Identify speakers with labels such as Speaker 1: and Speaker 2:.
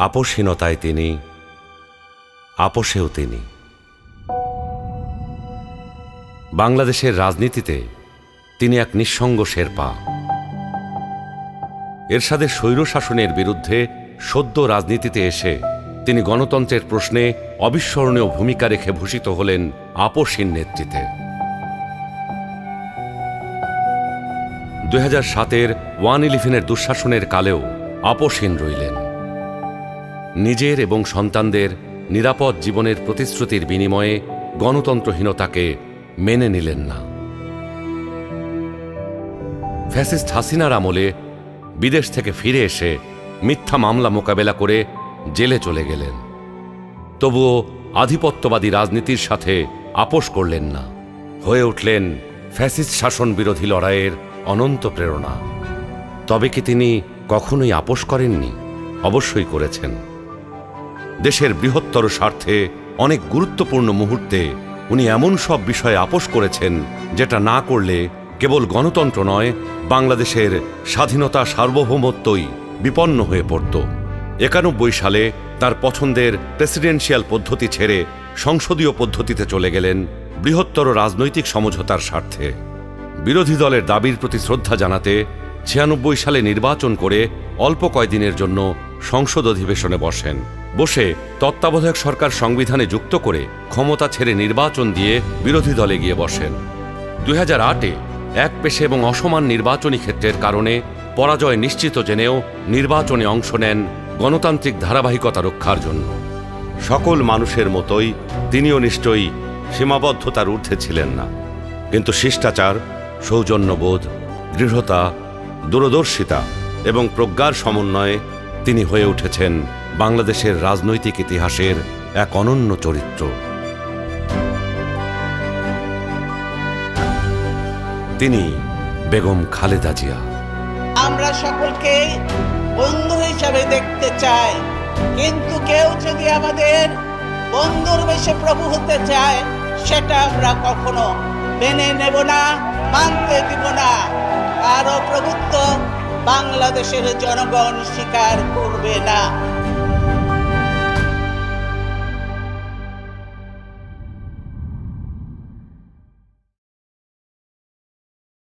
Speaker 1: আপোষহীনতায় তিনি, আপোষেও তিনি। বাংলাদেশের রাজনীতিতে তিনি এক নিঃসঙ্গ শেরপা। এরশাদের স্বৈরশাসনের বিরুদ্ধে সদ্য রাজনীতিতে এসে তিনি গণতন্ত্রের প্রশ্নে অবিস্মরণীয় ভূমিকা রেখে ভূষিত হলেন আপোষহীন নেতৃত্বে। 2007-এর 1/11-এর দুঃশাসনের কালেও আপোষহীন রইলেন। নিজের এবং সন্তানদের নিরাপদ জীবনের প্রতিশ্রুতির বিনিময়ে গণতন্ত্রহীনতাকে মেনে নিলেন না। ফ্যাসিস্ট হাসিনার আমলে বিদেশ থেকে ফিরে এসে মিথ্যা মামলা মোকাবেলা করে জেলে চলে গেলেন। তবুও আধিপত্যবাদী রাজনীতির সাথে আপোষ করলেন না, হয়ে উঠলেন ফ্যাসিস্ট শাসন বিরোধী লড়াইয়ের অনন্ত প্রেরণা। তবে কি তিনি কখনোই আপোষ করেননি? অবশ্যই করেছেন। দেশের বৃহত্তর স্বার্থে অনেক গুরুত্বপূর্ণ মুহূর্তে উনি এমন সব বিষয়ে আপোষ করেছেন যেটা না করলে কেবল গণতন্ত্র নয়, বাংলাদেশের স্বাধীনতা সার্বভৌমত্বই বিপন্ন হয়ে পড়ত। 91 সালে তার পছন্দের প্রেসিডেন্সিয়াল পদ্ধতি ছেড়ে সংসদীয় পদ্ধতিতে চলে গেলেন বৃহত্তর রাজনৈতিক সমঝোতার স্বার্থে। বিরোধী দলের দাবির প্রতি শ্রদ্ধা জানাতে 96 সালে নির্বাচন করে অল্প কয়েকদিনের জন্য সংসদ অধিবেশনে বসেন। বসে তত্ত্বাবধায়ক সরকার সংবিধানে যুক্ত করে ক্ষমতা ছেড়ে নির্বাচন দিয়ে বিরোধী দলে গিয়ে বসেন। 2008-এ একপেশে এবং অসমান নির্বাচনী ক্ষেত্রের কারণে পরাজয় নিশ্চিত জেনেও নির্বাচনে অংশ নেন গণতান্ত্রিক ধারাবাহিকতা রক্ষার জন্য। সকল মানুষের মতোই তিনিও নিশ্চয়ই সীমাবদ্ধতার ঊর্ধ্বে ছিলেন না, কিন্তু শিষ্টাচার, সৌজন্যবোধ, দৃঢ়তা, দূরদর্শিতা এবং প্রজ্ঞার সমন্বয়ে তিনি হয়ে উঠেছেন বাংলাদেশের রাজনৈতিক ইতিহাসের এক অনন্য চরিত্র। তিনি বেগম খালেদা জিয়া।
Speaker 2: আমরা সকলকে বন্ধু হিসাবে দেখতে চাই, কিন্তু কেউ যদি আমাদের বন্ধুর বেশে প্রভু হতে চায় সেটা আমরা কখনো মেনে নেব না, মানতে দিব না। কারো প্রভুত্ব বাংলাদেশের জনগণ স্বীকার করবে না।